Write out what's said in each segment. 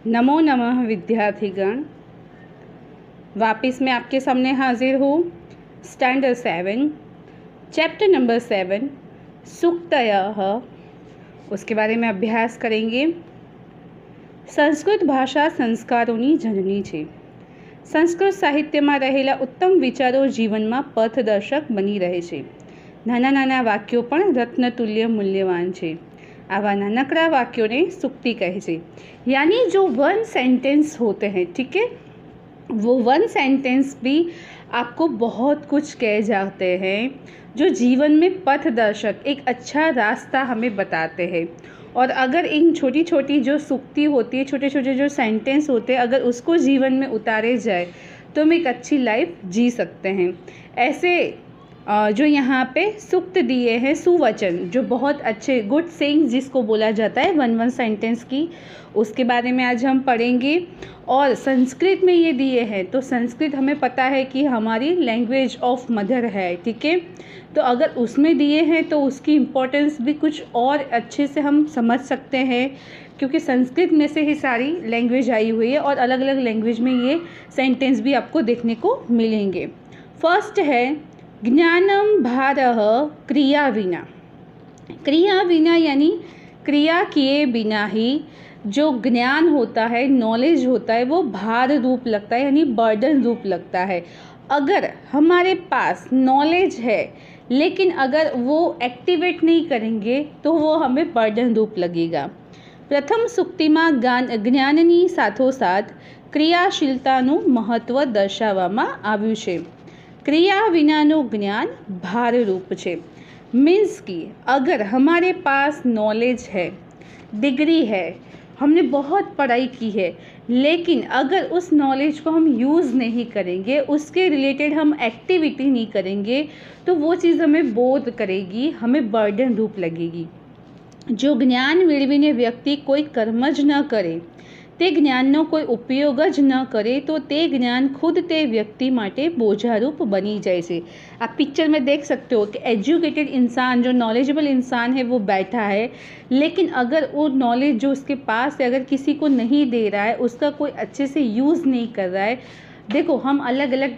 नमो नमः विद्यार्थीगण। वापस मैं आपके सामने हाजिर हूँ। स्टैंडर्ड 7 चैप्टर नंबर 7 सूक्तयः, उसके बारे में अभ्यास करेंगे। संस्कृत भाषा संस्कारोनी जननी છે। સંસ્કૃત સાહિત્યમાં રહેલા ઉત્તમ વિચારો જીવનમાં પથદર્શક બની રહે છે। નાના નાના વાક્યો પણ રત્નતુલ્ય મૂલ્યવાન છે। आवा नानकड़ा वाक्यों ने सूक्ति कहे छे, यानी जो वन सेंटेंस होते हैं, ठीक है, वो वन सेंटेंस भी आपको बहुत कुछ कह जाते हैं, जो जीवन में पथदर्शक एक अच्छा रास्ता हमें बताते हैं। और अगर इन छोटी छोटी जो सूक्ति होती है, छोटे छोटे जो सेंटेंस होते हैं, अगर उसको जीवन में उतारे जाए तो हम एक अच्छी लाइफ जी सकते हैं। ऐसे जो यहाँ पे सूक्त दिए हैं, सुवचन, जो बहुत अच्छे गुड सेइंग्स जिसको बोला जाता है वन सेंटेंस की, उसके बारे में आज हम पढ़ेंगे। और संस्कृत में ये दिए हैं, तो संस्कृत हमें पता है कि हमारी लैंग्वेज ऑफ मदर है, ठीक है। तो अगर उसमें दिए हैं तो उसकी इम्पोर्टेंस भी कुछ और अच्छे से हम समझ सकते हैं, क्योंकि संस्कृत में से ही सारी लैंग्वेज आई हुई है और अलग अलग लैंग्वेज में ये सेंटेंस भी आपको देखने को मिलेंगे। फर्स्ट है ज्ञानम भारः क्रिया विना। क्रिया विना यानी क्रिया किए बिना ही जो ज्ञान होता है, नॉलेज होता है, वो भार रूप लगता है, यानी बर्डन रूप लगता है। अगर हमारे पास नॉलेज है लेकिन अगर वो एक्टिवेट नहीं करेंगे तो वो हमें बर्डन रूप लगेगा। प्रथम सूक्तिमां જ્ઞાનની સાથોસાથ ક્રિયાશીલતાનું મહત્વ દર્શાવવામાં આવ્યું છે। क्रिया विनाનું ज्ञान भार रूप છે। मीन्स कि अगर हमारे पास नॉलेज है, डिग्री है, हमने बहुत पढ़ाई की है, लेकिन अगर उस नॉलेज को हम यूज़ नहीं करेंगे, उसके रिलेटेड हम एक्टिविटी नहीं करेंगे, तो वो चीज़ हमें बोध करेगी, हमें बर्डन रूप लगेगी। जो ज्ञान मेळवीने व्यक्ति कोई कर्म ज न करे, તે જ્ઞાનનો કોઈ ઉપયોગ જ ન કરે, તો તે જ્ઞાન खुद તે व्यक्ति માટે बोझारूप बनी जाए છે। आप पिक्चर में देख सकते हो कि एजुकेटेड इंसान, जो नॉलेजेबल इंसान है, वो बैठा है, लेकिन अगर वो नॉलेज जो उसके पास है अगर किसी को नहीं दे रहा है, उसका कोई अच्छे से यूज़ नहीं कर रहा है। देखो, हम अलग अलग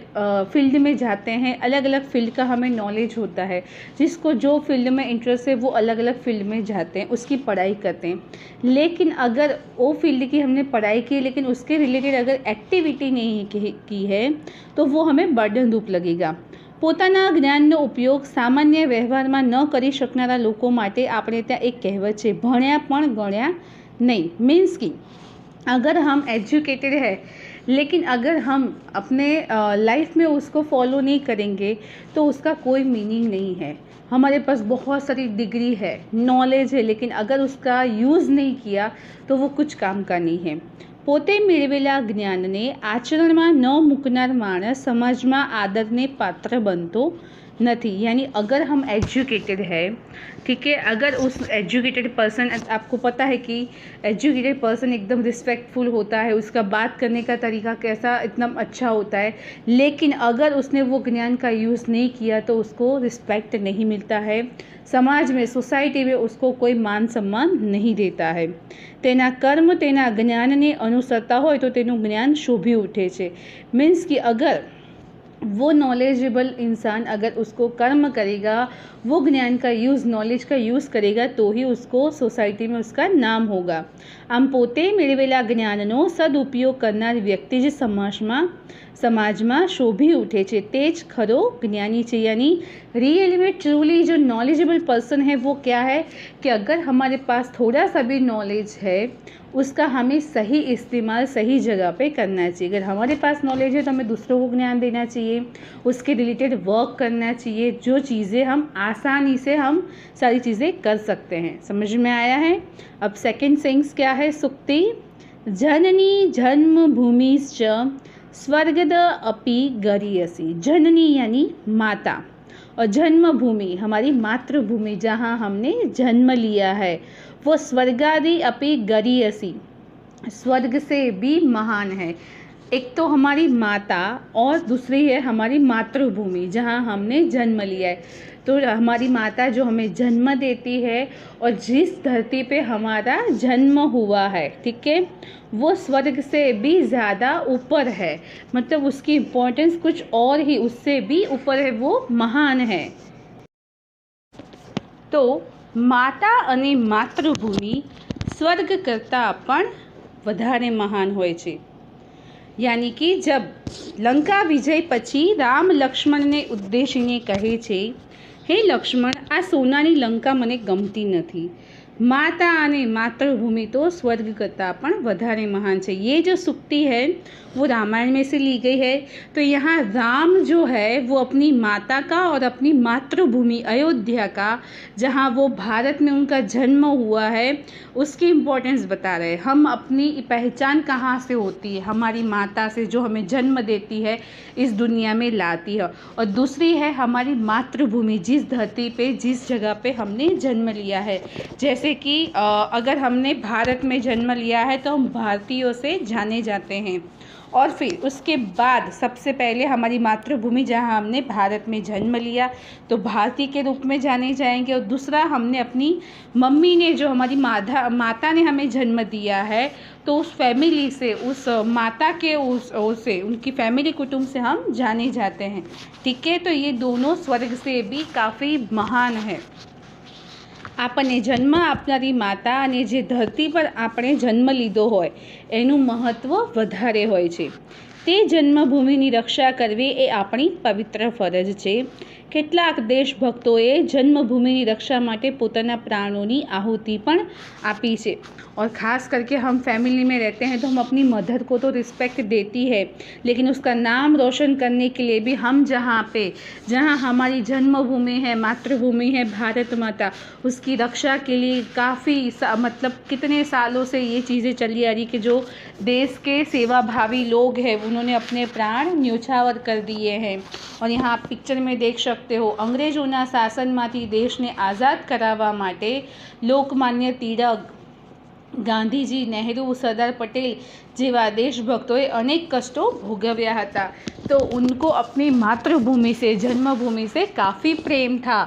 फील्ड में जाते हैं, अलग अलग फील्ड का हमें नॉलेज होता है। जिसको जो फील्ड में इंटरेस्ट है वो अलग अलग फील्ड में जाते हैं, उसकी पढ़ाई करते हैं। लेकिन अगर वो फील्ड की हमने पढ़ाई की लेकिन उसके रिलेटेड अगर एक्टिविटी नहीं की है तो वो हमें बर्डन रूप लगेगा। પોતાના જ્ઞાનનો ઉપયોગ સામાન્ય વ્યવહારમાં ન કરી શકનારા લોકો માટે આપણે ત્યાં એક કહેવત છે, ભણ્યા પણ ગણ્યા નહીં। मीन्स कि अगर हम एजुकेटेड है लेकिन अगर हम अपने लाइफ में उसको फॉलो नहीं करेंगे तो उसका कोई मीनिंग नहीं है। हमारे पास बहुत सारी डिग्री है, नॉलेज है, लेकिन अगर उसका यूज़ नहीं किया तो वो कुछ काम का नहीं है। પોતે મેળવેલા જ્ઞાનને આચરણમાં ન મૂકનાર માણસ સમાજમાં આદરને પાત્ર બનતો नहीं। यानी अगर हम एजुकेटेड है, ठीक है, अगर उस एजुकेटेड पर्सन, आपको पता है कि एजुकेटेड पर्सन एकदम रिस्पेक्टफुल होता है, उसका बात करने का तरीका कैसा एकदम अच्छा होता है, लेकिन अगर उसने वो ज्ञान का यूज़ नहीं किया तो उसको रिस्पेक्ट नहीं मिलता है, समाज में, सोसाइटी में उसको कोई मान सम्मान नहीं देता है। तेना कर्म तेना ज्ञानने अनुसरता होय तो तेनुं ज्ञान शोभी उठे छे। मीन्स कि अगर वो नॉलेजेबल इंसान अगर उसको कर्म करेगा, वो ज्ञान का यूज़, नॉलेज का यूज़ करेगा, तो ही उसको सोसाइटी में उसका नाम होगा। आम पोते मेळवेला ज्ञाननो सदुपयोग करनार व्यक्ति ज समाजમાં શોભી उठे छे, तेज खरो ज्ञानी छे। यानी रियल में ट्रूली जो नॉलेजेबल पर्सन है वो क्या है कि अगर हमारे पास थोड़ा सा भी नॉलेज है उसका हमें सही इस्तेमाल सही जगह पे करना चाहिए। अगर हमारे पास नॉलेज है तो हमें दूसरों को ज्ञान देना चाहिए, उसके रिलेटेड वर्क करना चाहिए, जो चीज़ें हम आसानी से हम सारी चीज़ें कर सकते हैं। समझ में आया है? अब सेकंड सेंस क्या है? सूक्ति जननी जन्मभूमिश्च स्वर्गद अपि गरीयसी। जननी यानी माता, और जन्मभूमि हमारी मातृभूमि, जहाँ हमने जन्म लिया है, वो स्वर्गादि अपि गरीयसी, स्वर्ग से भी महान है। एक तो हमारी माता और दूसरी है हमारी मातृभूमि जहाँ हमने जन्म लिया है। तो हमारी माता जो हमें जन्म देती है और जिस धरती पे हमारा जन्म हुआ है, ठीक है, वो स्वर्ग से भी ज़्यादा ऊपर है, मतलब उसकी इम्पोर्टेंस कुछ और ही उससे भी ऊपर है, वो महान है। तो माता અને માતૃભૂમિ સ્વર્ગ કરતાં પણ વધારે મહાન હોય છે। यानी कि जब लंका विजय पछी राम लक्ष्मणने उद्देशीने कहे छे, हे लक्ष्मण, आ सोनानी लंका मने गमती नथी, माता અને मातृभूमि तो स्वर्ग करता पण वधारे महान है। ये जो सूक्ति है वो रामायण में से ली गई है। तो यहाँ राम जो है वो अपनी माता का और अपनी मातृभूमि अयोध्या का, जहाँ वो भारत में उनका जन्म हुआ है, उसकी इम्पोर्टेंस बता रहे हैं। हम अपनी पहचान कहाँ से होती है? हमारी माता से, जो हमें जन्म देती है, इस दुनिया में लाती है। और दूसरी है हमारी मातृभूमि, जिस धरती पे, जिस जगह पे हमने जन्म लिया है। जैसे कि अगर हमने भारत में जन्म लिया है तो हम भारतीयों से जाने जाते हैं। और फिर उसके बाद सबसे पहले हमारी मातृभूमि, जहाँ हमने भारत में जन्म लिया, तो भारतीय के रूप में जाने जाएंगे। और दूसरा, हमने अपनी मम्मी ने, जो हमारी माता ने हमें जन्म दिया है, तो उस फैमिली से, उस माता के उससे, उनकी फैमिली कुटुंब से हम जाने जाते हैं। ठीक है, तो ये दोनों स्वर्ग से भी काफ़ी महान है। આપણને જન્મ આપનારી માતા અને જે ધરતી પર આપણે જન્મ લીધો હોય એનું મહત્ત્વ વધારે હોય છે। તે જન્મભૂમિની રક્ષા કરવી એ આપણી પવિત્ર ફરજ છે। કેટલાક દેશભક્તોએ જન્મભૂમિની રક્ષા માટે પોતાના प्राणों आहुति પણ આપી છે। और ख़ास करके हम फैमिली में रहते हैं तो हम अपनी मदर को तो रिस्पेक्ट देती है, लेकिन उसका नाम रोशन करने के लिए भी हम जहाँ हमारी जन्मभूमि है, मातृभूमि है, भारत माता, उसकी रक्षा के लिए काफ़ी मतलब कितने सालों से ये चीज़ें चली आ रही कि जो देश के सेवाभावी लोग हैं उन्होंने अपने प्राण न्योछावर कर दिए हैं। और यहाँ आप पिक्चर में देख सकते हो, अंग्रेजोना शासनमांथी देशने आज़ाद कराववा माटे लोकमान्य तिलक, गांधीजी, नेहरू, सरदार पटेल जेवा देशभक्तों अनेक कष्टों भोगव्या हता। तो उनको अपनी मातृभूमि से, जन्मभूमि से काफ़ी प्रेम था।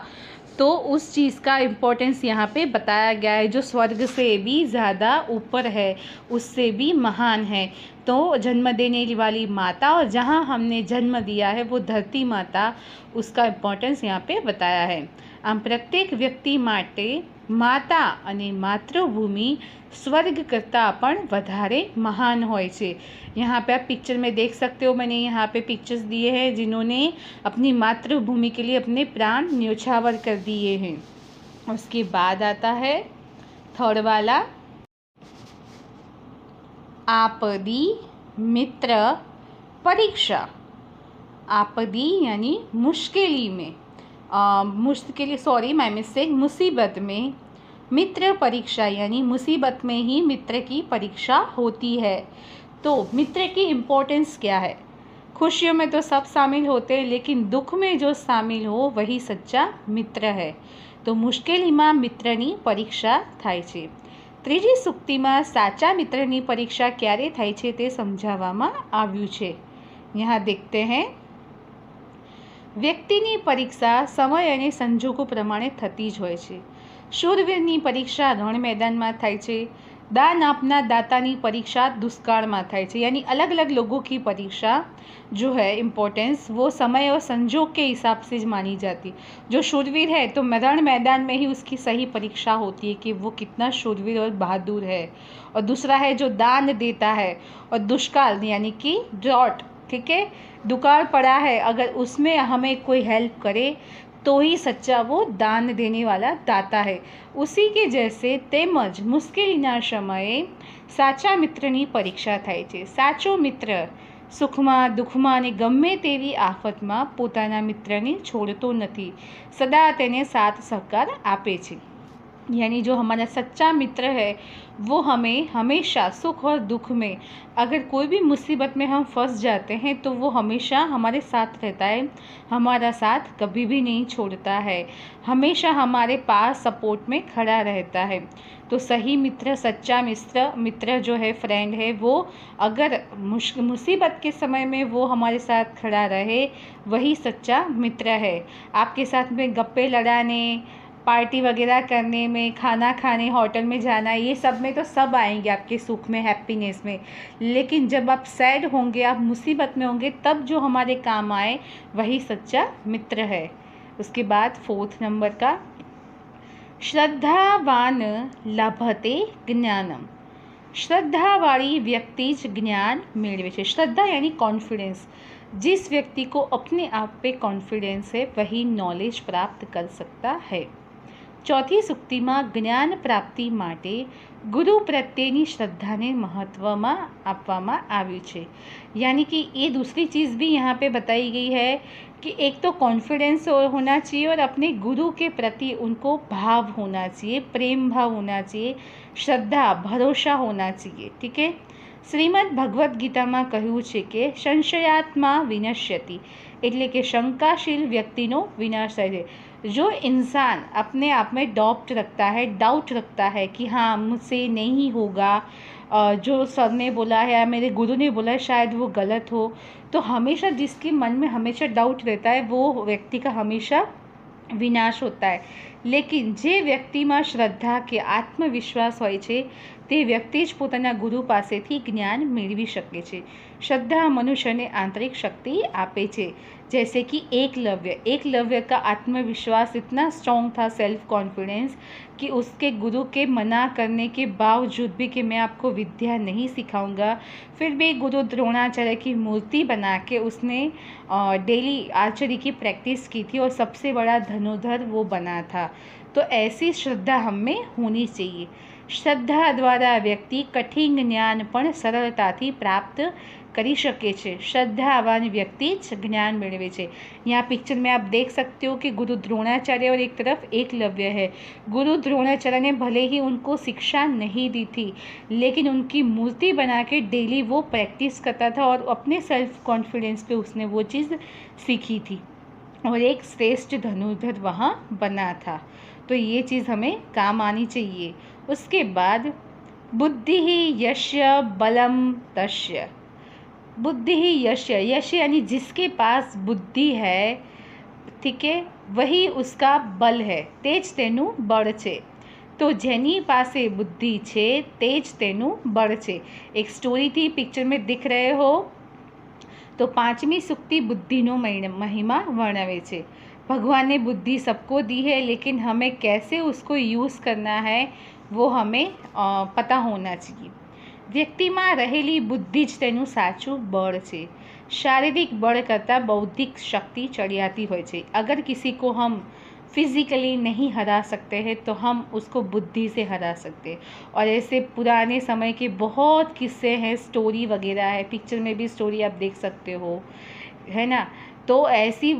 तो उस चीज़ का इम्पोर्टेंस यहाँ पे बताया गया है, जो स्वर्ग से भी ज़्यादा ऊपर है, उससे भी महान है। तो जन्म देने वाली माता और जहाँ हमने जन्म दिया है वो धरती माता, उसका इम्पोर्टेंस यहाँ पे बताया है। आम प्रत्येक व्यक्ति माटे माता અને मातृभूमि स्वर्ग करता पण वधारे महान होय छे। यहाँ पे आप पिक्चर में देख सकते हो, मैंने यहाँ पे पिक्चर्स दिए हैं जिन्होंने अपनी मातृभूमि के लिए अपने प्राण न्योछावर कर दिए हैं। उसके बाद आता है थर्ड वाला, आपदी मित्र परीक्षा। आपदी यानी मुश्किली में, मुसीबत में, मित्र परीक्षा यानी मुसीबत में ही मित्र की परीक्षा होती है। तो मित्र की इम्पोर्टेंस क्या है? खुशियों में तो सब शामिल होते हैं, लेकिन दुख में जो शामिल हो वही सच्चा मित्र है। तो मुश्किलीमां मित्रनी परीक्षा थाय छे। त्रीजी सूक्तिमां साचा मित्रनी परीक्षा क्यारे थाय छे ते समजाववामां आव्युं छे। यहाँ देखते हैं, व्यक्तिनी परीक्षा समय અને સંજોગો પ્રમાણે થતી જ હોય છે। શૂરવીરની પરીક્ષા રણ मैदाનમાં થાય છે। दान આપનાર दातानी परीक्षा दुष्काळમાં થાય છે। यानी अलग अलग लोगों की परीक्षा जो है इम्पोर्टेंस, वो समय और संजोग के हिसाब से मानी जाती। जो शूरवीर है तो रण मैदान में ही उसकी सही परीक्षा होती है कि वो कितना शूरवीर और बहादुर है। और दूसरा है जो दान देता है, और दुष्काल यानी कि ड्रॉट, ठीक है, दुकाळ पड़ा है, अगर उसमें हमें कोई हेल्प करे तो ही सच्चा वो दान देने वाला दाता है। उसी के जैसे तेमज मुश्किलीना समये साचा मित्रनी परीक्षा थाय छे। साचो मित्र सुखमां दुखमां अने गमे तेवी आफतमां पोताना मित्रने छोड़तो नथी, सदा तेने साथ सहकार आपे छे। यानी जो हमारा सच्चा मित्र है वो हमें हमेशा सुख और दुख में, अगर कोई भी मुसीबत में हम फंस जाते हैं तो वो हमेशा हमारे साथ रहता है, हमारा साथ कभी भी नहीं छोड़ता है, हमेशा हमारे पास सपोर्ट में खड़ा रहता है। तो सही मित्र, सच्चा मित्र जो है, फ्रेंड है, वो अगर मुसीबत के समय में वो हमारे साथ खड़ा रहे, वही सच्चा मित्र है। आपके साथ में गप्पे लड़ाने, पार्टी वगैरह करने में, खाना खाने होटल में जाना, ये सब में तो सब आएंगे आपके सुख में, हैप्पीनेस में। लेकिन जब आप सैड होंगे, आप मुसीबत में होंगे, तब जो हमारे काम आए वही सच्चा मित्र है। उसके बाद 4 नंबर का, श्रद्धावान लभते ज्ञानम। श्रद्धावाળી व्यक्ति ज्ञान मेळवे छे। श्रद्धा यानी कॉन्फिडेंस। जिस व्यक्ति को अपने आप पे कॉन्फिडेंस है वही नॉलेज प्राप्त कर सकता है। चौथी सूक्तिमां ज्ञान प्राप्ति माटे गुरु प्रत्येनी श्रद्धाने महत्वमां आपवामां आव्युं छे। यानी कि ये दूसरी चीज़ भी यहाँ पे बताई गई है कि एक तो कॉन्फिडेंस होना चाहिए और अपने गुरु के प्रति उनको भाव होना चाहिए, प्रेम भाव होना चाहिए, श्रद्धा, भरोसा होना चाहिए। ठीक है। श्रीमद् भगवद गीताમાં કહ્યું છે કે સંશયાત્મા વિનશ્યતિ, એટલે કે શંકાशील વ્યક્તિનો વિનાશ થાય છે। जो इंसान अपने आप में डाउट रखता है कि हाँ मुझसे नहीं होगा, जो सर ने बोला है या मेरे गुरु ने बोला है शायद वो गलत हो, तो हमेशा जिसके मन में हमेशा डाउट रहता है वो व्यक्ति का हमेशा विनाश होता है। लेकिन जे व्यक्ति में श्रद्धा के आत्मविश्वास होय छे ते व्यक्ति ज पोताना गुरु पासेथी ज्ञान मेळवी शके छे। श्रद्धा मनुष्य ने आंतरिक शक्ति आपे छे। जैसे कि एकलव्य का आत्मविश्वास इतना स्ट्रॉन्ग था, सेल्फ कॉन्फिडेंस, कि उसके गुरु के मना करने के बावजूद भी कि मैं आपको विद्या नहीं सिखाऊंगा, फिर भी गुरु द्रोणाचार्य की मूर्ति बना के उसने डेली आर्चरी की प्रैक्टिस की थी और सबसे बड़ा धनुर्धर वो बना था। तो ऐसी श्रद्धा हमें होनी चाहिए। श्रद्धा द्वारा व्यक्ति कठिन ज्ञान पण सरलताथी प्राप्त करी शके छे। श्रद्धावान व्यक्ति ज ज्ञान मेळवे छे। यहाँ पिक्चर में आप देख सकते हो कि गुरु द्रोणाचार्य और एक तरफ एकलव्य है। गुरु द्रोणाचार्य ने भले ही उनको शिक्षा नहीं दी थी, लेकिन उनकी मूर्ति बना के डेली वो प्रैक्टिस करता था और अपने सेल्फ कॉन्फिडेंस पे उसने वो चीज़ सीखी थी और एक श्रेष्ठ धनुर्धर वहाँ बना था। तो ये चीज़ हमें काम आनी चाहिए। उसके बाद बुद्धि ही यश्य बलम तस्य। बुद्धि ही यश यानी जिसके पास बुद्धि है, ठीक है, वही उसका बल है, तेज तेनु बळ छे। तो जेनी पासे बुद्धि छे तेज तेनु बळ छे। एक स्टोरी थी, पिक्चर में दिख रहे हो। तो 5મી सूक्ति बुद्धिनो महिमा वर्णवे छे। भगवान ने बुद्धि सबको दी है, लेकिन हमें कैसे उसको यूज़ करना है वो हमें पता होना चाहिए। व्यक्ति में रहेली बुद्धि ज तेनु साचुं बळ छे। शारीरिक बळ करતાં बौद्धिक शक्ति चढ़ियाती होय छे। अगर किसी को हम फिज़िकली नहीं हरा सकते हैं तो हम उसको बुद्धि से हरा सकते हैं। और ऐसे पुराने समय के बहुत किस्से हैं, स्टोरी वगैरह है, पिक्चर में भी स्टोरी आप देख सकते हो, है ना। तो ऐसी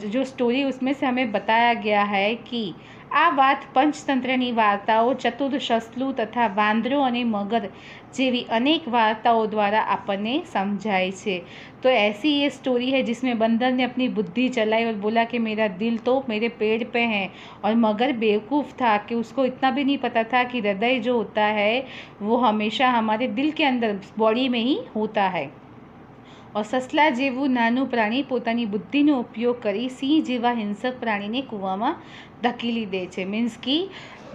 जो स्टोरी उसमें से हमें बताया गया है कि आ बात पंचतंत्रनी वार्ताओं, चतुर शस्लू तथा वांदरो अने मगर जेवी अनेक वार्ताओं द्वारा आपने समझाई छे। तो ऐसी ये स्टोरी है जिसमें बंदर ने अपनी बुद्धि चलाई और बोला कि मेरा दिल तो मेरे पेड़ पे है, और मगर बेवकूफ़ था कि उसको इतना भी नहीं पता था कि हृदय जो होता है वो हमेशा हमारे दिल के अंदर, बॉडी में ही होता है। और ससला जेवुं नानुं प्राणी पोतानी बुद्धिनो उपयोग करी सिंह जेवा हिंसक प्राणी ने कुआं में धकेली दे छे। मीन्स कि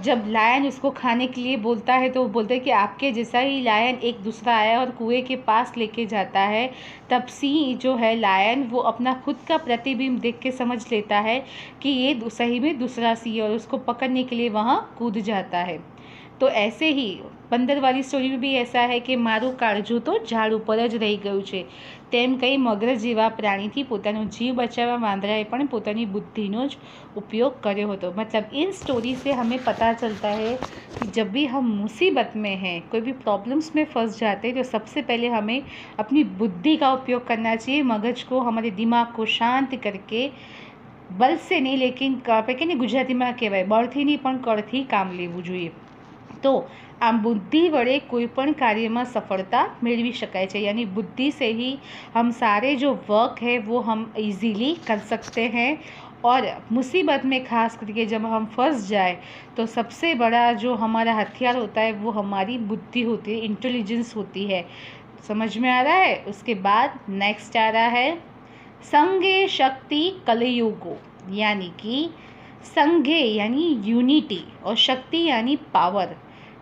जब लायन उसको खाने के लिए बोलता है तो वो बोलते हैं कि आपके जैसा ही लायन एक दूसरा आया और कुएं के पास लेके जाता है, तब सिंह जो है लायन वो अपना खुद का प्रतिबिंब देख के समझ लेता है कि ये सही में दूसरा सिंह है और उसको पकड़ने के लिए वहाँ कूद जाता है। तो ऐसे ही बंदर वाली स्टोरी में भी ऐसा है कि मारू काळजू तो झाड़ पर ज रही गयुं छे। तेम कई मगर जेवा प्राणीथी पोतानो जीव बचाववा वांदराए पण पोतानी बुद्धिनो ज उपयोग कर्यो हतो। मतलब इन स्टोरी से हमें पता चलता है कि जब भी हम मुसीबत में हैं, कोई भी प्रॉब्लम्स में फंस जाते हैं, तो सबसे पहले हमें अपनी बुद्धि का उपयोग करना चाहिए। मगज को, हमारे दिमाग को शांत करके, बल से नहीं, लेकिन कहने गुजराती में कहेवाय बळथी नहीं पण कळथी काम लेवुं जोईए। तो आ बुद्धि वड़े कोईपण कार्य में सफलता मेळवी शकाय छे। यानी बुद्धि से ही हम सारे जो वर्क है वो हम इजीली कर सकते हैं और मुसीबत में खास करके जब हम फंस जाए तो सबसे बड़ा जो हमारा हथियार होता है वो हमारी बुद्धि होती है, इंटेलिजेंस होती है। समझ में आ रहा है। उसके बाद नेक्स्ट आ रहा है संघे शक्ति कलयुगो, यानी कि संघे यानी यूनिटी और शक्ति यानी पावर,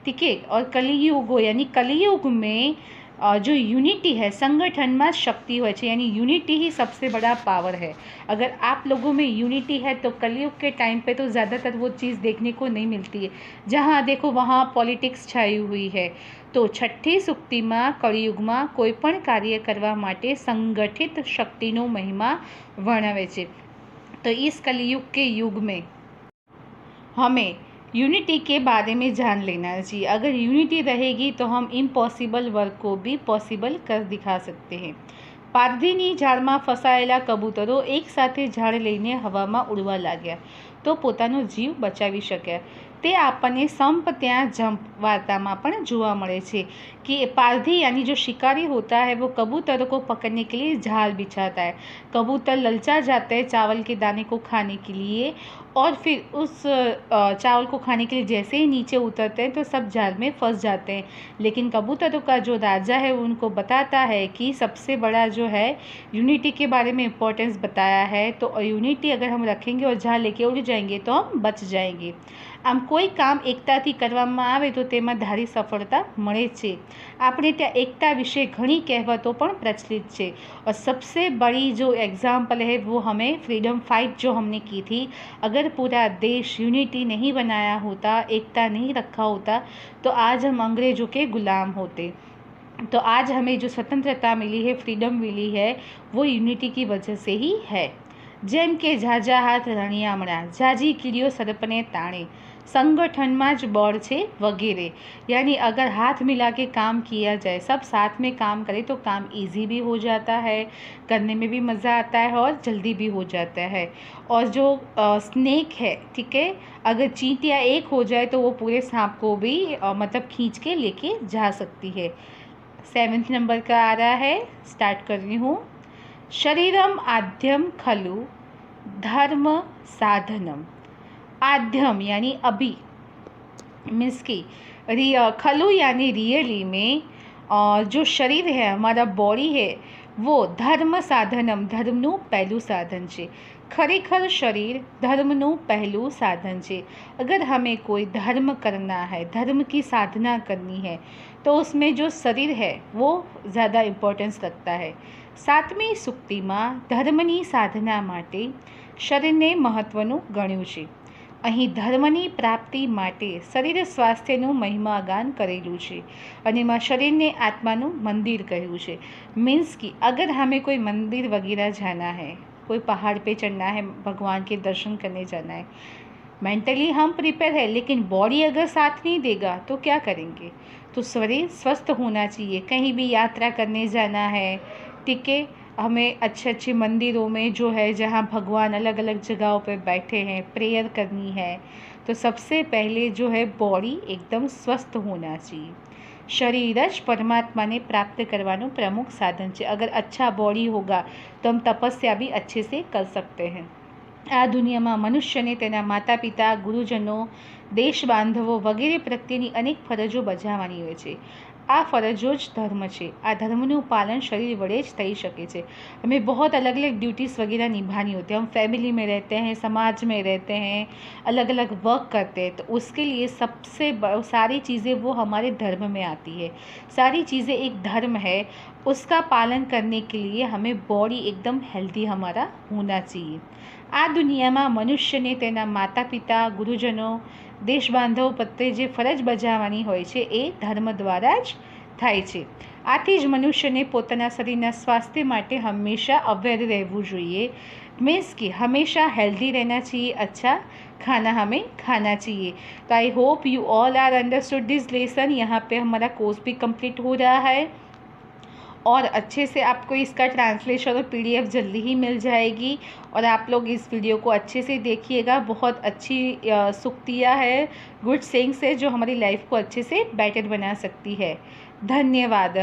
ठीक है। और कलियुगो यानी कलियुग में जो यूनिटी है, संगठन में शक्ति हो, यानी यूनिटी ही सबसे बड़ा पावर है। अगर आप लोगों में यूनिटी है तो कलयुग के टाइम पे तो ज़्यादातर वो चीज़ देखने को नहीं मिलती है, जहाँ देखो वहाँ पॉलिटिक्स छाई हुई है। तो छठी सूक्ति में कलियुग में कोईपण कार्य करवा माटे संगठित शक्तिनो महिमा वर्णवे छे। तो इस कलियुग के युग में हमें यूनिटी के बारे में जान लेना चाहिए। अगर यूनिटी रहेगी तो हम इम्पॉसिबल वर्क को भी पॉसिबल कर दिखा सकते हैं। पारधीनी झाड़માં ફસાયેલા કબૂતરો એક સાથે ઝાડ લઈને હવામાં ઉડવા લાગ્યા તો પોતાનો જીવ બચાવી શક્યા। તે આપણને સંપ ત્યાં જંપ વાર્તામાં પણ જોવા મળે છે कि पारधी यानी जो शिकारी होता है वो कबूतरों को पकड़ने के लिए जाल बिछाता है। कबूतर ललचा जाते हैं चावल के दाने को खाने के लिए, और फिर उस चावल को खाने के लिए जैसे ही नीचे उतरते हैं तो सब जाल में फंस जाते हैं। लेकिन कबूतरों का जो राजा है उनको बताता है कि सबसे बड़ा जो है यूनिटी के बारे में इम्पोर्टेंस बताया है। तो यूनिटी अगर हम रखेंगे और जाल लेके उड़ जाएंगे तो हम बच जाएंगे। आम कोई काम एकताथी करवामां आवे तो तेमां धारी सफलता मळे छे। आपणे त्यां एकता विषे घणी कहेवतो पण प्रचलित छे, और सबसे बड़ी जो एग्जाम्पल है वो हमें फ्रीडम फाइट जो हमने की थी। अगर पूरा देश यूनिटी नहीं बनाया होता, एकता नहीं रखा होता, तो आज हम अंग्रेज़ों के गुलाम होते। तो आज हमें जो स्वतंत्रता मिली है, फ्रीडम मिली है, वो यूनिटी की वजह से ही है। जेम के झाझा हाथ रणियामणा, झाझी कीड़ियों सर्पने ताणे, संगठन में ज बळ छे वगैरह। यानी अगर हाथ मिला के काम किया जाए, सब साथ में काम करें तो काम इजी भी हो जाता है, करने में भी मज़ा आता है और जल्दी भी हो जाता है। और जो स्नेक है, ठीक है, अगर चींटियाँ एक हो जाए तो वो पूरे सांप को भी मतलब खींच के लेके जा सकती है। 7th नंबर का आ रहा है, स्टार्ट कर रही हूँ। शरीरम आद्यम खलु धर्म साधनम। आद्यम यानी अभी, मीन्स की खलु यानी रियली में जो शरीर है, हमारा बॉडी है, वो धर्म साधनम धर्मनु पहलू साधन है। खरेखर शरीर धर्मनु पहलू साधन है। अगर हमें कोई धर्म करना है, धर्म की साधना करनी है, तो उसमें जो शरीर है वो ज़्यादा इम्पोर्टेंस रखता है। 7મી सूक्ति में धर्मनी साधना माटे शरीरने महत्वનું गण्યું છે। અહીં ધર્મની પ્રાપ્તિ માટે શરીર સ્વાસ્થ્યનું મહિમાગાન કરેલું છે અને એમાં શરીરને આત્માનું મંદિર કહ્યું છે। मीन्स कि अगर हमें कोई मंदिर वगैरह जाना है, कोई पहाड़ पे चढ़ना है, भगवान के दर्शन करने जाना है, मेंटली हम प्रिपेयर है, लेकिन बॉडी अगर साथ नहीं देगा तो क्या करेंगे। तो शरीर स्वस्थ होना चाहिए। कहीं भी यात्रा करने जाना है, ठीक है, हमें अच्छे अच्छे मंदिरों में जो है जहाँ भगवान अलग अलग जगहों पर बैठे हैं, प्रेयर करनी है, तो सबसे पहले जो है बॉडी एकदम स्वस्थ होना चाहिए। शरीर ज परमात्मा ने प्राप्त करवानो प्रमुख साधन है। अगर अच्छा बॉडी होगा तो हम तपस्या भी अच्छे से कर सकते हैं। आ दुनिया में मनुष्य ने तेना माता पिता, गुरुजनों, देश बांधवों वगैरह प्रत्येनी अनेक फरजों बजावવાની હોય છે। आ फरजों ज धर्म है। आ धर्मનું पालन शरीर वड़े ज थई शके छे। हमें बहुत अलग अलग ड्यूटीज़ वगैरह निभानी होती है। हम फैमिली में रहते हैं, समाज में रहते हैं, अलग अलग वर्क करते हैं, तो उसके लिए सबसे सारी चीज़ें वो हमारे धर्म में आती है। सारी चीज़ें एक धर्म है, उसका पालन करने के लिए हमें बॉडी एकदम हेल्दी हमारा होना चाहिए। आ दुनिया में मनुष्य ने तेना माता पिता, गुरुजनों, देश बांधव प्रत्ये जे फरज बजावવાની હોય છે એ ધર્મ દ્વારા જ થાય છે। આથી જ મનુષ્યને પોતાના શરીરના સ્વાસ્થ્ય માટે હંમેશા અવેર રહેવું જોઈએ। मीन्स कि हमेशा हेल्दी रहना चाहिए, अच्छा खाना हमें खाना चाहिए। तो I hope you all are understood this lesson. यहाँ पे हमारा कोर्स भी कंप्लीट हो रहा है और अच्छे से आपको इसका ट्रांसलेशन और पीडीएफ जल्दी ही मिल जाएगी। और आप लोग इस वीडियो को अच्छे से देखिएगा। बहुत अच्छी सूक्तियाँ है, गुड सेइंग्स है, जो हमारी लाइफ को अच्छे से बेटर बना सकती है। धन्यवाद।